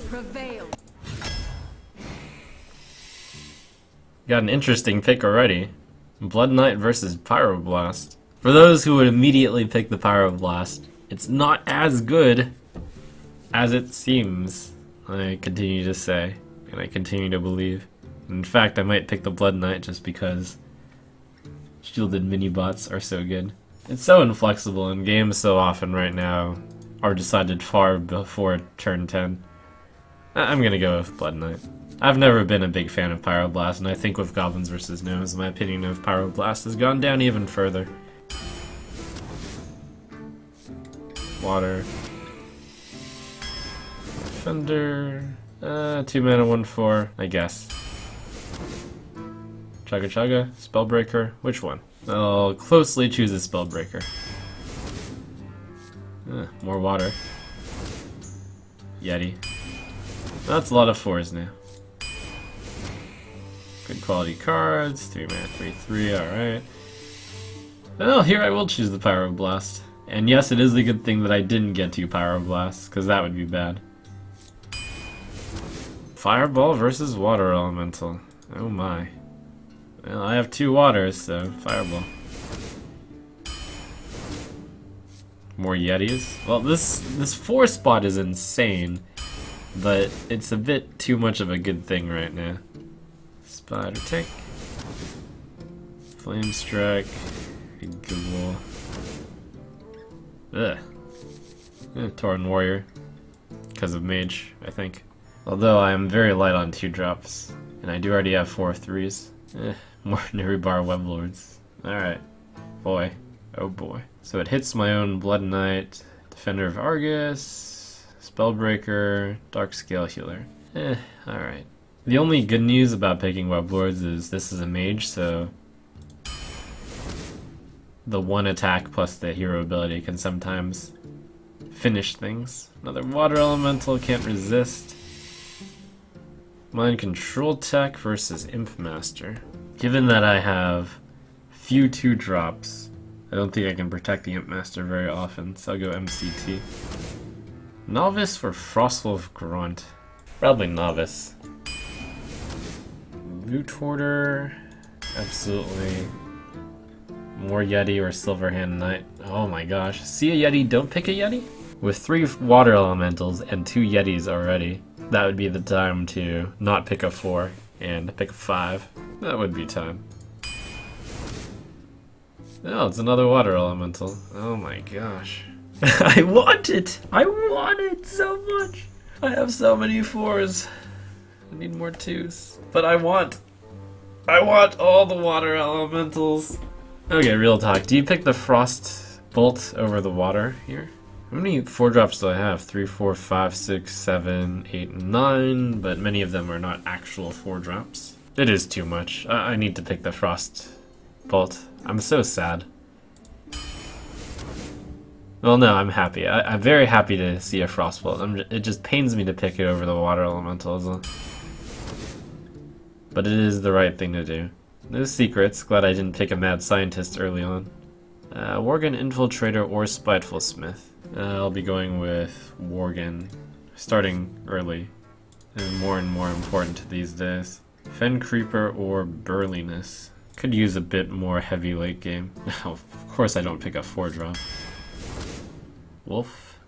prevail. Got an interesting pick already. Blood Knight versus Pyroblast. For those who would immediately pick the Pyroblast, it's not as good as it seems, I continue to say, and I continue to believe. In fact, I might pick the Blood Knight just because shielded mini-bots are so good. It's so inflexible, and games so often right now are decided far before turn 10. I'm gonna go with Blood Knight. I've never been a big fan of Pyroblast, and I think with Goblins vs. Gnomes, my opinion of Pyroblast has gone down even further. Water. Defender. 2 mana, 1/4, I guess. Chugga Chugga, Spellbreaker, which one? I'll closely choose a Spellbreaker. More water. Yeti. That's a lot of 4s now. Good quality cards, 3 mana, 3/3, alright. Well, here I will choose the Pyroblast. And yes, it is a good thing that I didn't get 2 Pyroblasts, because that would be bad. Fireball versus Water Elemental. Oh my. Well, I have 2 waters, so Fireball. More Yetis. Well, this 4 spot is insane, but it's a bit too much of a good thing right now. Spider Tank. Flame Strike. Ghoul. Ugh. Tauren Warrior. Because of Mage, I think. Although I am very light on 2-drops, and I do already have 4 3s. More Neribar Weblords. Alright. Boy. Oh boy. So it hits my own Blood Knight, Defender of Argus, Spellbreaker, Darkscale Healer. Alright. The only good news about picking Weblords is this is a mage, so the 1 attack plus the hero ability can sometimes finish things. Another Water Elemental, can't resist. Mind Control Tech versus Imp Master. Given that I have few 2-drops, I don't think I can protect the Imp Master very often, so I'll go MCT. Novice for Frostwolf Grunt. Probably Novice. Loot Hoarder. Absolutely. More Yeti or Silverhand Knight. Oh my gosh. See a Yeti, don't pick a Yeti? With 3 Water Elementals and 2 Yetis already, that would be the time to not pick a 4 and pick a 5. That would be time. Oh, it's another Water Elemental. Oh my gosh. I want it! I want it so much! I have so many 4s. I need more 2s. But I want all the Water Elementals. Okay, real talk. Do you pick the Frost Bolt over the water here? How many 4-drops do I have? 3, 4, 5, 6, 7, 8, 9, but many of them are not actual 4-drops. It is too much. I need to pick the Frost Bolt. I'm so sad. Well, no, I'm happy. I'm very happy to see a Frost Bolt. It just pains me to pick it over the Water Elemental. But it is the right thing to do. No secrets. Glad I didn't pick a Mad Scientist early on. Worgen Infiltrator or Spiteful Smith. I'll be going with Worgen, starting early. And more important these days. Fen Creeper or Burliness. Could use a bit more heavy late game. Of course I don't pick a 4-drop. Wolf.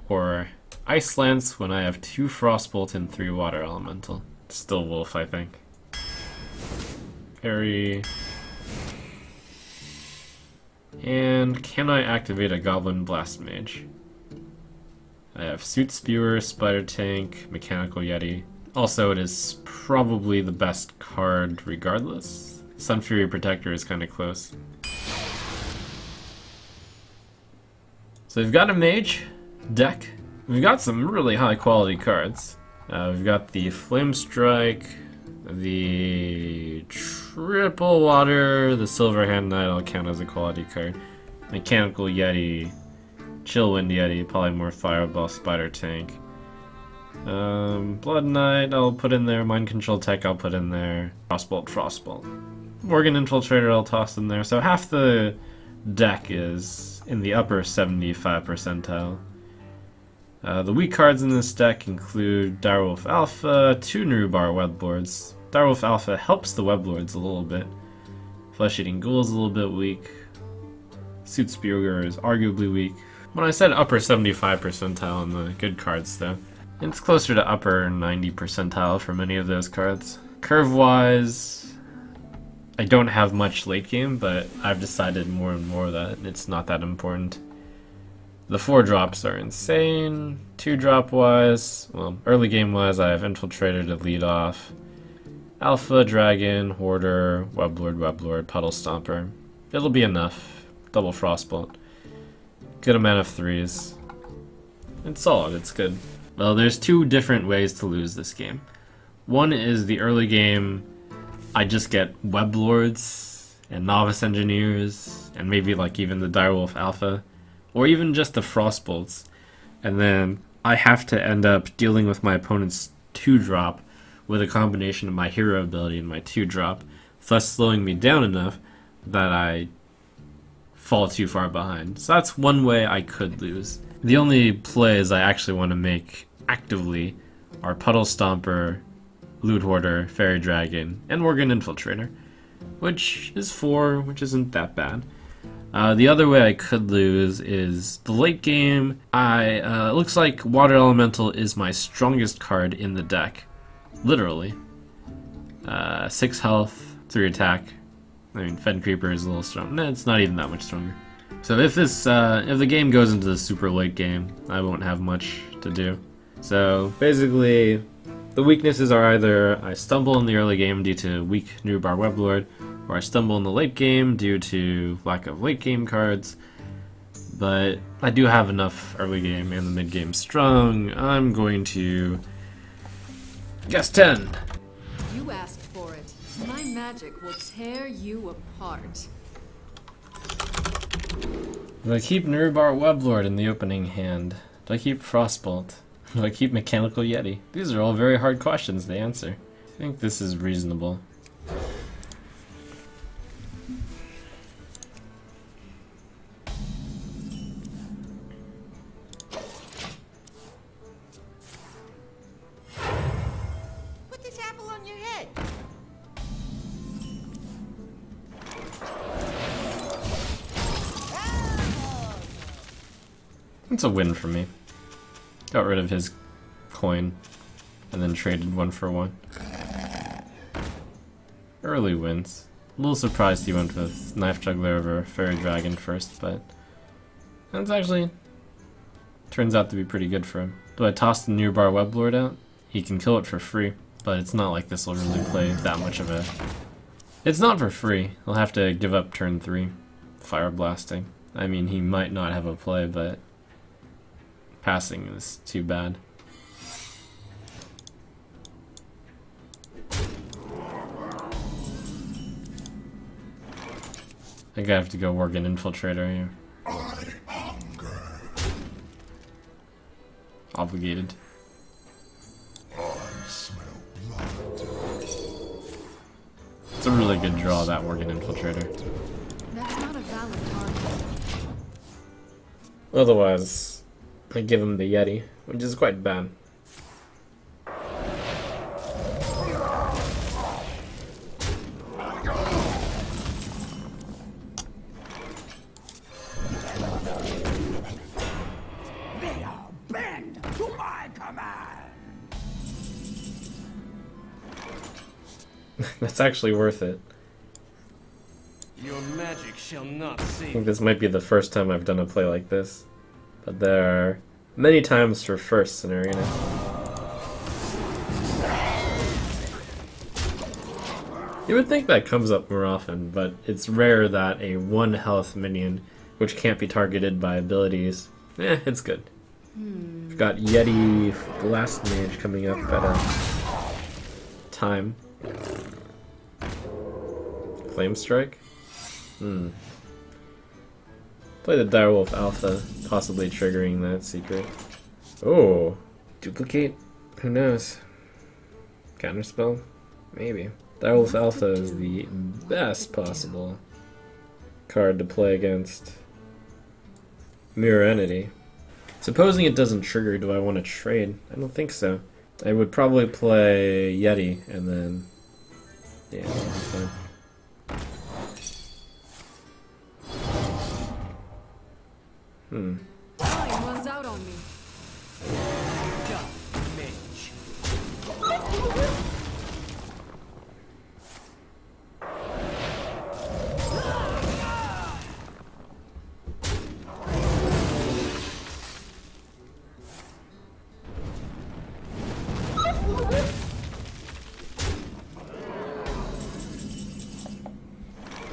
Or Ice Lance when I have 2 Frostbolt and 3 Water Elemental. Still Wolf, I think. Parry. And can I activate a Goblin Blast Mage? I have Suit Spewer, Spider Tank, Mechanical Yeti. Also, it is probably the best card regardless. Sun Fury Protector is kind of close. So we've got a Mage deck. We've got some really high quality cards. We've got the Flame Strike, the Triple Water, the Silverhand Knight will count as a quality card. Mechanical Yeti, Chillwind Yeti, Polymorph Fireball, Spider Tank. Blood Knight I'll put in there, Mind Control Tech I'll put in there, Frostbolt. Worgen Infiltrator I'll toss in there, so half the deck is in the upper 75 percentile. The weak cards in this deck include Direwolf Alpha, 2 Nurubar Weblords. Direwolf Alpha helps the Weblords a little bit. Flesh-Eating Ghoul is a little bit weak. Suit Spearger is arguably weak. When I said upper 75 percentile on the good cards though, it's closer to upper 90 percentile for many of those cards. Curve-wise, I don't have much late game, but I've decided more and more that it's not that important. The 4-drops are insane. 2-drop wise, well, early game wise, I have Infiltrator to lead off. Alpha, Dragon, Hoarder, Weblord, Puddle Stomper. It'll be enough. Double Frostbolt. Good amount of 3s. It's solid, it's good. Well, there's 2 different ways to lose this game. One is the early game, I just get Weblords and Novice Engineers, and maybe like even the Direwolf Alpha, or even just the Frostbolts, and then I have to end up dealing with my opponent's 2-drop with a combination of my hero ability and my 2-drop, thus slowing me down enough that I fall too far behind. So that's one way I could lose. The only plays I actually want to make actively are Puddle Stomper, Loot Hoarder, Fairy Dragon, and Worgen Infiltrator, which is 4, which isn't that bad. The other way I could lose is the late game. It looks like Water Elemental is my strongest card in the deck. Literally. 6 health, 3 attack. I mean, Fen Creeper is a little strong. No, it's not even that much stronger. So if the game goes into the super late game, I won't have much to do. So basically, the weaknesses are either I stumble in the early game due to weak Nurubar Weblord, or I stumble in the late game due to lack of late game cards. But I do have enough early game and the mid game strong. I'm going to guess 10. You asked for it. My magic will tear you apart. Do I keep Nurubar Weblord in the opening hand? Do I keep Frostbolt? Do I keep Mechanical Yeti? These are all very hard questions to answer. I think this is reasonable. Put this apple on your head. It's a win for me. Got rid of his coin, and then traded 1 for 1. Early wins. A little surprised he went with Knife Juggler over Fairy Dragon first, but that's actually turns out to be pretty good for him. Do I toss the Nurubar Weblord out? He can kill it for free, but it's not like this will really play that much of a... It's not for free. He'll have to give up turn 3. Fire Blasting. I mean, he might not have a play, but passing is too bad. I think I have to go Worgen Infiltrator here. I hunger. Obligated. I smell blood. It's a really good draw, that Worgen Infiltrator. That's not a valid target. Otherwise, I give him the Yeti, which is quite bad. They are bend to my command. That's actually worth it. Your magic shall not I save. think this might be the first time I've done a play like this. But there are many times for firsts in Arena. You would think that comes up more often, but it's rare that a 1 health minion, which can't be targeted by abilities, it's good. We've got Yeti Blast Mage coming up at a time. Flame Strike? Play the Direwolf Alpha, possibly triggering that secret. Oh, duplicate? Who knows? Counterspell? Maybe. Direwolf Alpha is the best possible card to play against Mirror Entity. Supposing it doesn't trigger, do I want to trade? I don't think so. I would probably play Yeti and then... yeah, that'll be fine. Time runs out on me. Mage.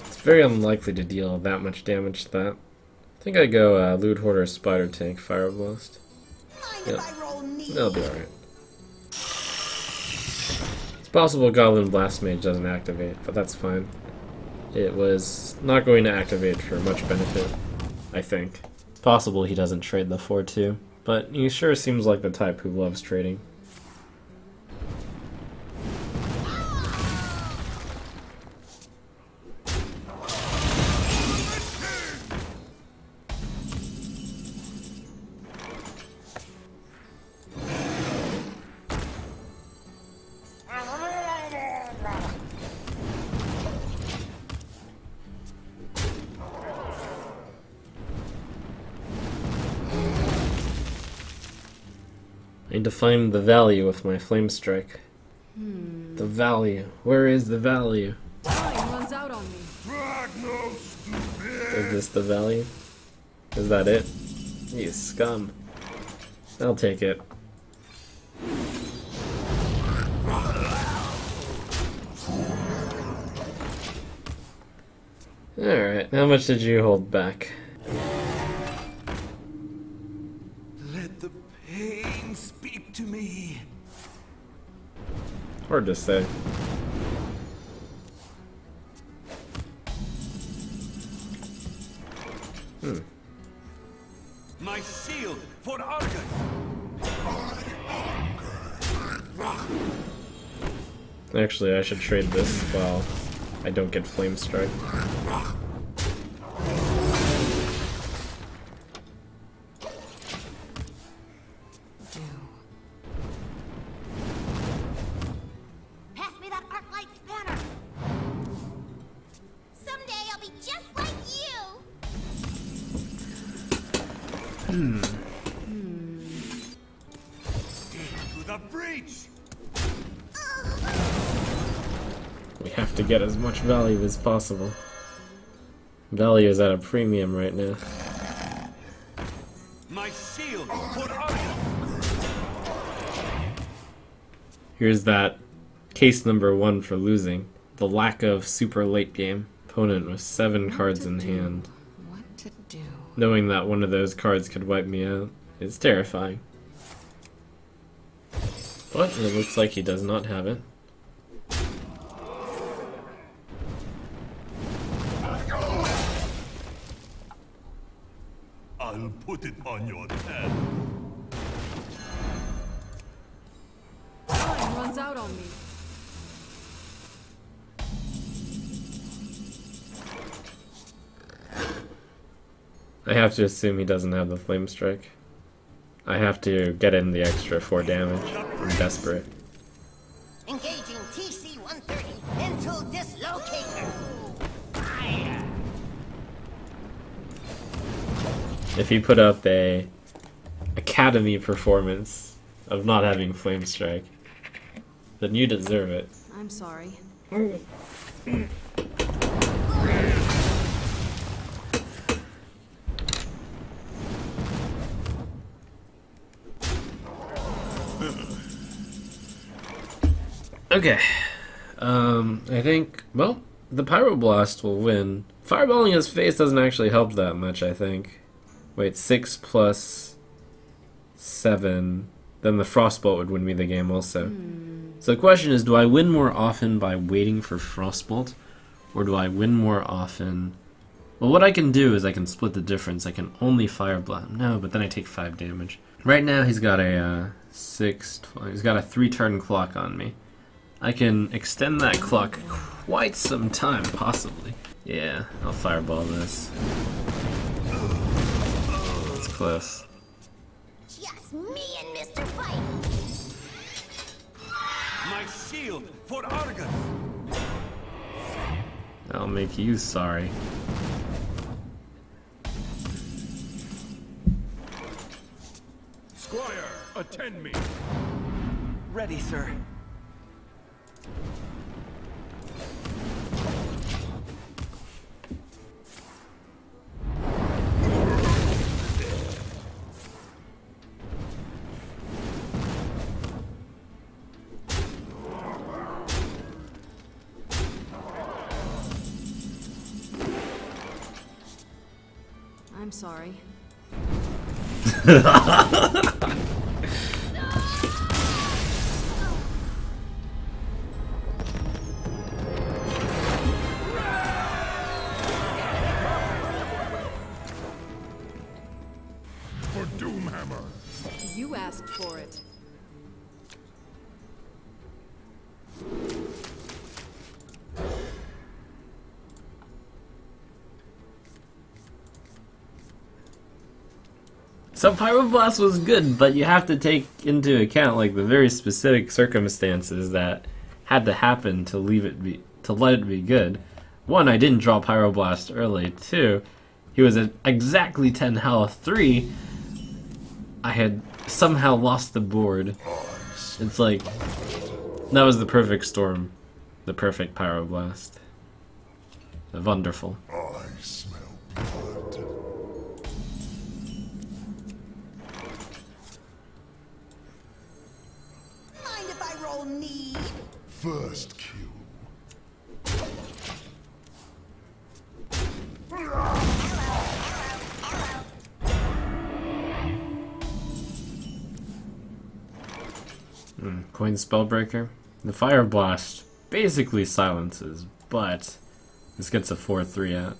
It's very unlikely to deal that much damage to that. I think I go Loot Hoarder, Spider Tank, Fire Blast. Yep. That'll be alright. It's possible Goblin Blast Mage doesn't activate, but that's fine. It was not going to activate for much benefit, I think. It's possible he doesn't trade the 4-2, but he sure seems like the type who loves trading. I need to find the value with my Flame Strike. The value. Where is the value? Time runs out on me. Is this the value? Is that it? You scum. I'll take it. Alright, how much did you hold back? Let the pain speak to me. Hard to say. My shield for Argus. Actually, I should trade this while I don't get Flame Strike. Pass me that arc light spanner. Someday I'll be just like you. To the breach. We have to get as much value as possible. Value is at a premium right now. My shield for Argus. Here's that case number 1 for losing. The lack of super late game. Opponent with 7 cards in hand. What to do? Knowing that one of those cards could wipe me out is terrifying. But it looks like he does not have it. I'll put it on your head. Time runs out on me. I have to assume he doesn't have the Flame Strike. I have to get in the extra 4 damage. I'm desperate. Engaging TC-130 into dislocator. Fire. If he put up a academy performance of not having Flame Strike, then you deserve it. I'm sorry. Okay. I think, well, the Pyroblast will win. Fireballing his face doesn't actually help that much, I think. Wait, 6 plus 7. Then the Frostbolt would win me the game also. So the question is, do I win more often by waiting for Frostbolt? Or do I win more often... Well, what I can do is I can split the difference. I can only Fire Blast. No, but then I take 5 damage. Right now he's got a 6... He's got a 3-turn clock on me. I can extend that clock quite some time, possibly. Yeah, I'll Fireball this. It's close. to fight! My shield for Argus! That'll make you sorry. Squire, attend me. Ready, sir. I'm sorry. For Doomhammer. You asked for it. So Pyroblast was good, but you have to take into account like the very specific circumstances that had to happen to let it be good. One, I didn't draw Pyroblast early. Two, he was at exactly 10 health. 3, I had somehow lost the board. It's like that was the perfect storm, the perfect Pyroblast. Wonderful. I smell blood. Mind if I roll need? First kill. Coin Spellbreaker. The Fire Blast basically silences, but this gets a 4/3 out.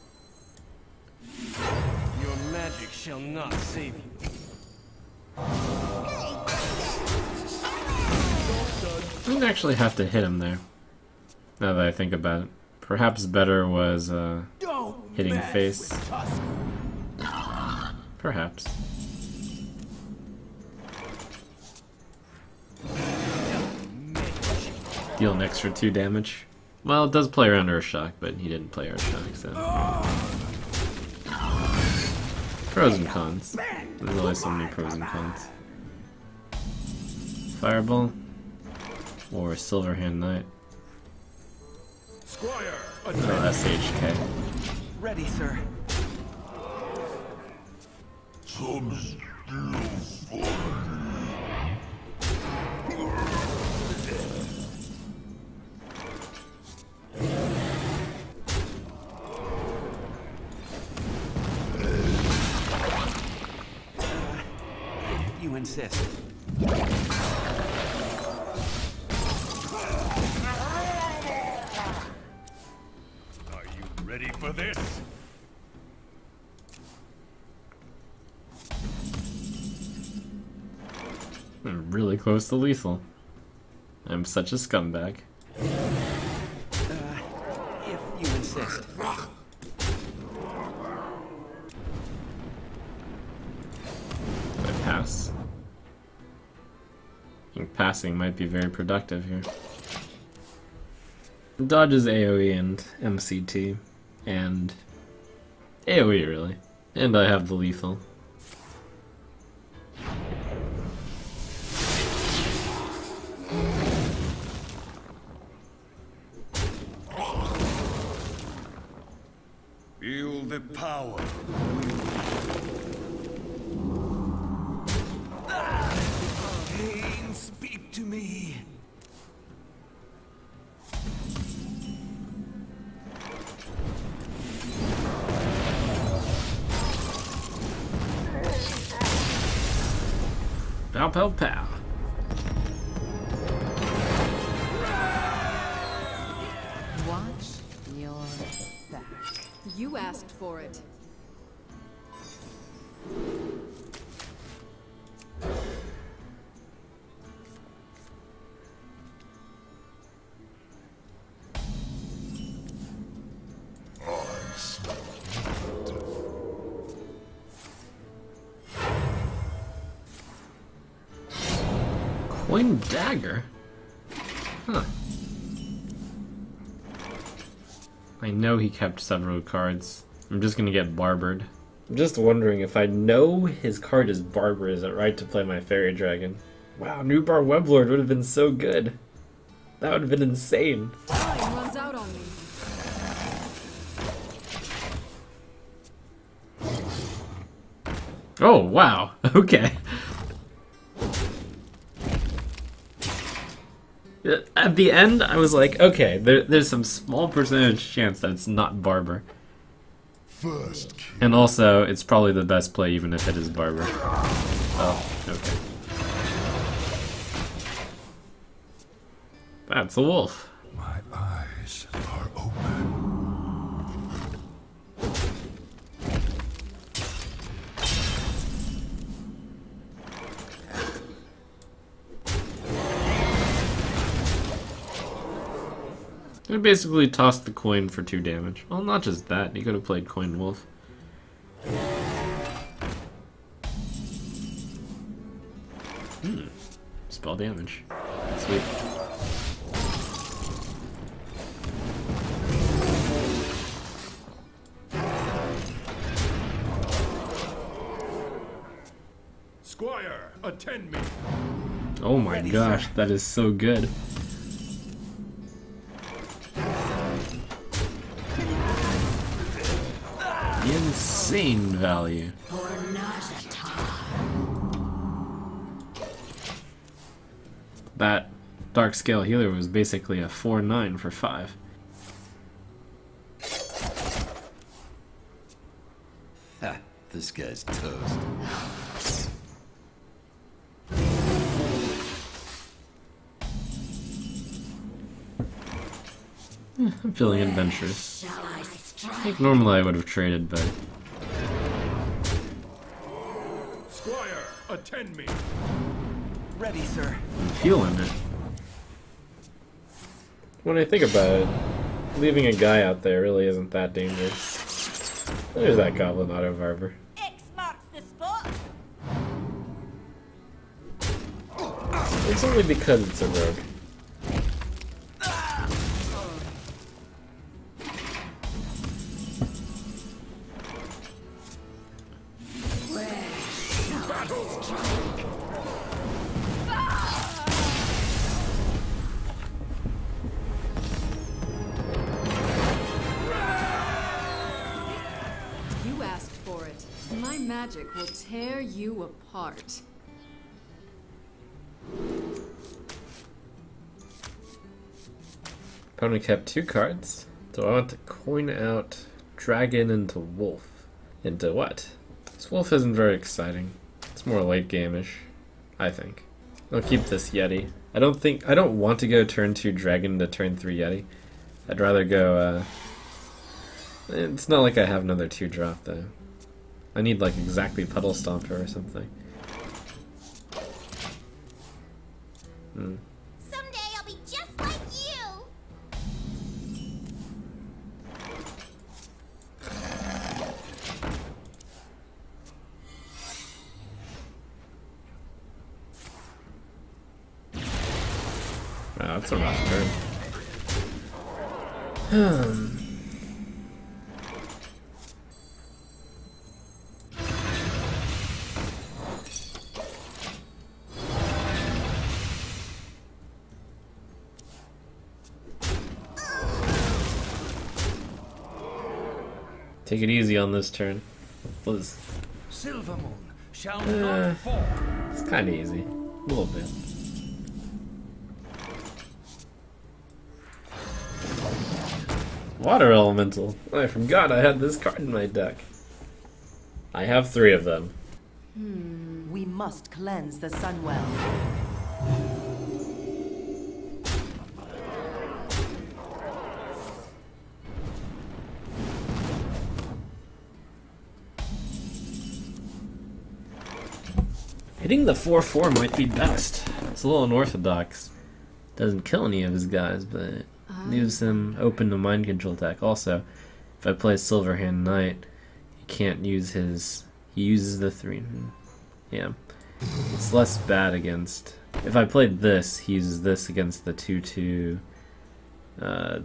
Your magic shall not save you. I didn't actually have to hit him there. Now that I think about it. Perhaps better was hitting face. Perhaps. Deal an extra 2 damage. Well, it does play around Earthshock, but he didn't play Earthshock, so... Pros and cons. There's always so many pros and cons. Fireball. Or Silverhand Knight. Squire, Or attend. SHK. Ready, sir. Some still If you insist. Are you ready for this? I'm really close to lethal. I'm such a scumbag. If you insist. I pass. I think passing might be very productive here. Dodge is AoE and MCT. And AoE really. And I have the lethal. Feel the power. Pain, speak to me. Pow pow pow. Watch your back. You asked for it. I smell blood. Coin dagger? Huh. I know he kept several cards. I'm just gonna get barbered. I'm just wondering if I know his card is barber, is it right to play my fairy dragon? Wow, Newbar Weblord would have been so good. That would have been insane. Time runs out on me. Oh, wow. Okay. At the end, I was like, okay, there's some small percentage chance that it's not Barber. First kill. And also, it's probably the best play even if it is Barber. Oh, okay. That's a wolf. My eyes are open. I basically tossed the coin for 2 damage. Well, not just that, he could have played Coin Wolf. Spell damage. Sweet. Squire, attend me. Oh my gosh, that is so good. Insane value. That Dark Scale Healer was basically a 4/9 for 5. Ha, this guy's toast. I'm feeling adventurous. I think normally I would have traded, but Squire, attend me. Ready, sir. I'm feeling it. When I think about it, leaving a guy out there really isn't that dangerous. There's that Goblin Auto Barber. X marks the spot. It's only because it's a rogue. You asked for it. My magic will tear you apart. Opponent kept 2 cards. So I want to coin out Dragon into Wolf. Into what? This Wolf isn't very exciting. It's more late game-ish, I think. I'll keep this Yeti. I don't want to go turn 2 Dragon to turn 3 Yeti. I'd rather go, it's not like I have another 2 drop though. I need like exactly Puddle Stomper or something. Someday I'll be just like you. Wow, that's a rough turn. Take it easy on this turn. Liz. Silver moon shall not fall. It's kind of easy. A little bit. Water Elemental. I forgot I had this card in my deck. I have 3 of them. We must cleanse the Sunwell. Hitting the 4/4 might be best. It's a little unorthodox. Doesn't kill any of his guys, but leaves him open to mind control attack. Also, if I play Silverhand Knight, he can't use his... He uses the 3. Yeah. It's less bad against If I played this, he uses this against the 2/2.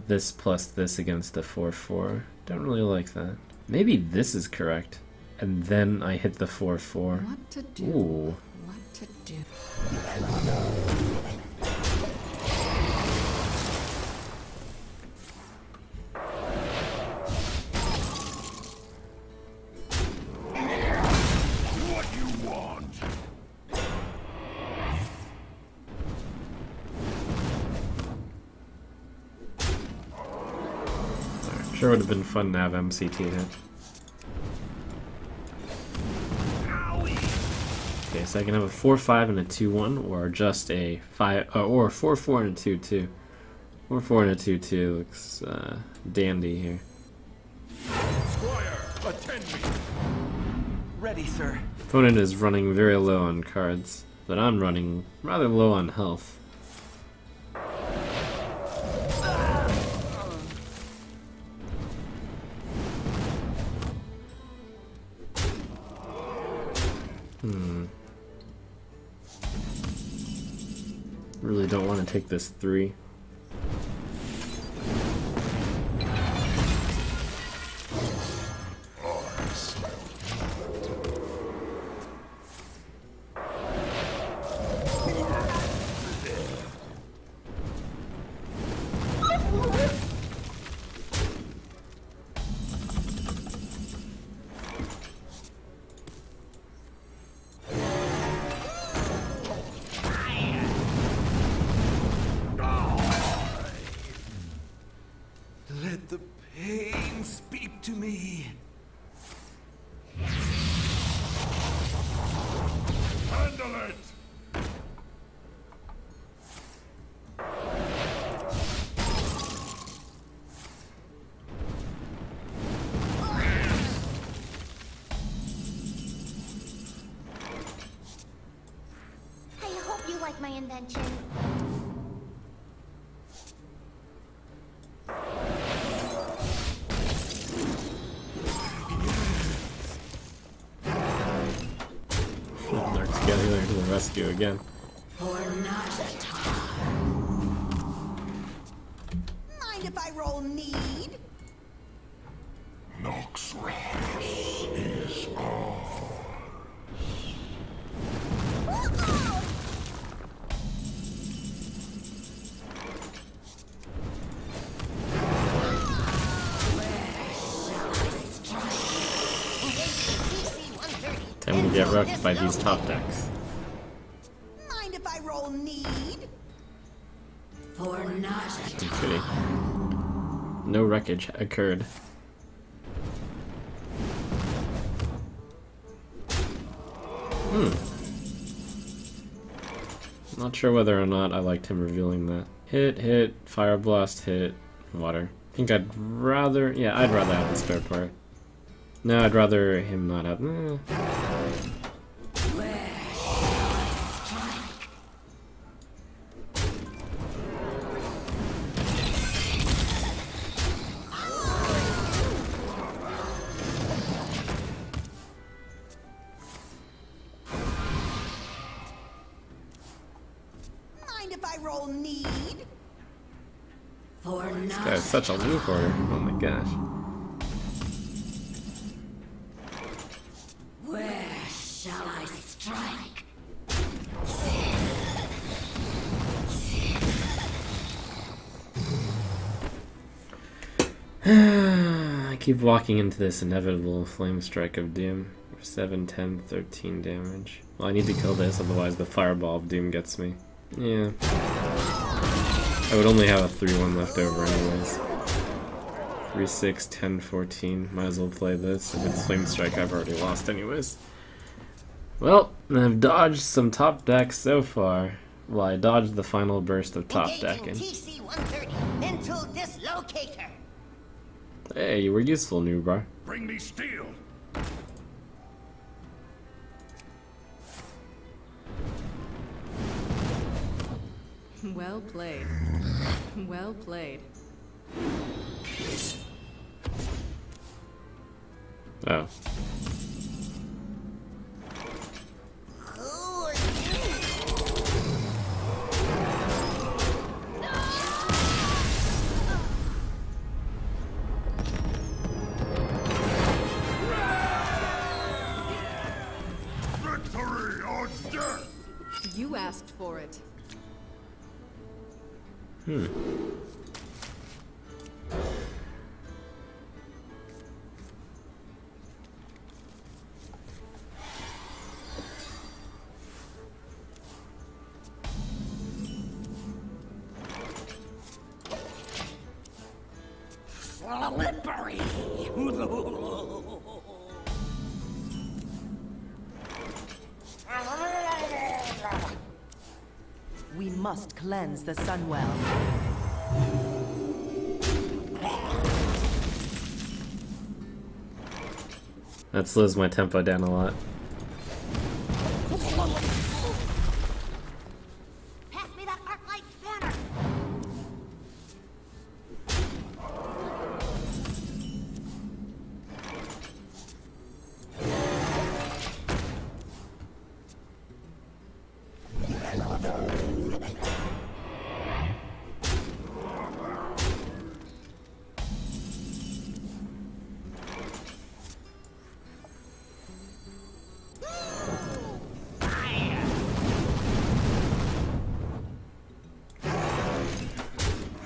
This plus this against the 4/4. Don't really like that. Maybe this is correct. And then I hit the 4/4. What to do? Ooh. What to do? What you want? Sure would have been fun to have MCT hit. Okay, so I can have a 4/5 and a 2/1, or just a 5, or a 4/4 and a 2/2. 4/4 and a 2/2 looks dandy here. Squire, attend me. Ready, sir. Opponent is running very low on cards, but I'm running rather low on health. Really don't want to take this 3. Let the pain speak to me. Handle it. I hope you like my invention. They're together to the rescue again. Mind if I roll need? Noxus is ours. Time to get wrecked by these top decks. Mind if I roll need? I'm kidding. No wreckage occurred. Not sure whether or not I liked him revealing that. Hit, fire blast, hit, water. I think I'd rather, yeah, I'd rather have the spare part. No, I'd rather him not have, Mind if I roll need? This guy's such a loot hoarder. Oh my gosh. I keep walking into this inevitable flame strike of doom. 7, 10, 13 damage. Well, I need to kill this, otherwise the fireball of doom gets me. Yeah. I would only have a 3/1 left over anyways. 3, 6, 10, 14. Might as well play this. If it's flame strike, I've already lost anyways. Well, I've dodged some top decks so far. Well, I dodged the final burst of top decking. TC-130, mental dislocator. Hey, you were useful, Newbar. Bring me steel. Well played. Well played. Oh. for it. Slippery. We must cleanse the Sunwell. That slows my tempo down a lot. Pass me that arc light spanner.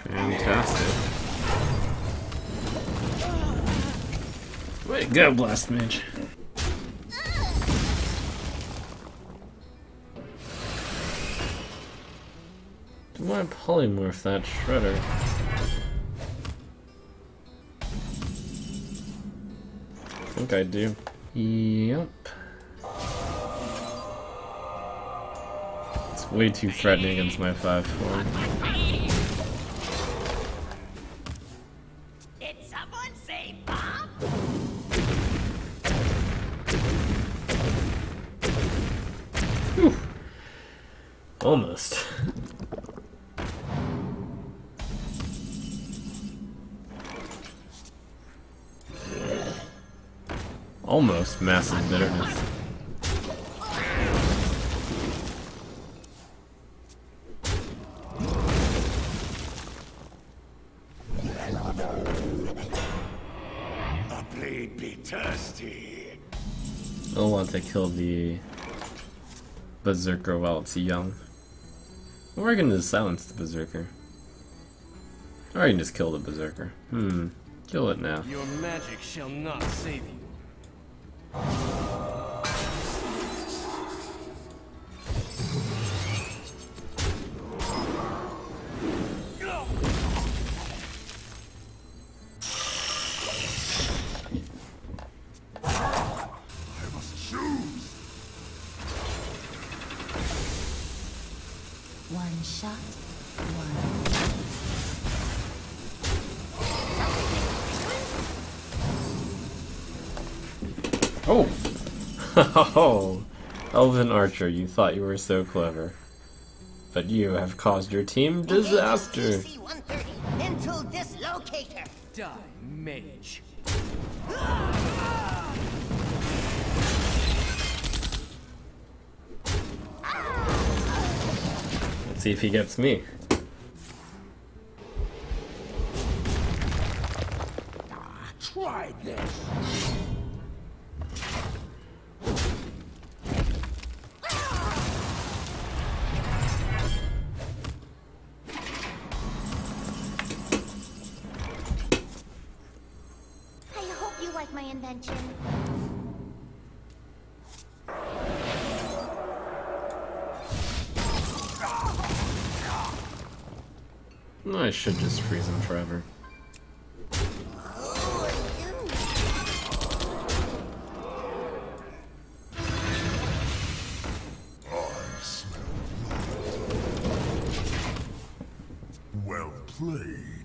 Fantastic. Way to go, Blast Mage. Do I polymorph that shredder? I think I do. Yep. It's way too threatening against my 5/4. Did someone say Bob? Whew. Almost. Almost massive bitterness. A blade be thirsty. I'll want to kill the Berserker while it's young. Or I can just silence the Berserker. Or I can just kill the Berserker. Kill it now. Your magic shall not save you. I must choose. One shot, one. Oh! Oh! Elven Archer, you thought you were so clever. But you have caused your team disaster! DC 130 into dislocator. Die, Mage. Let's see if he gets me. Try this. I hope you like my invention. I should just freeze him forever. I smell blood. Well played.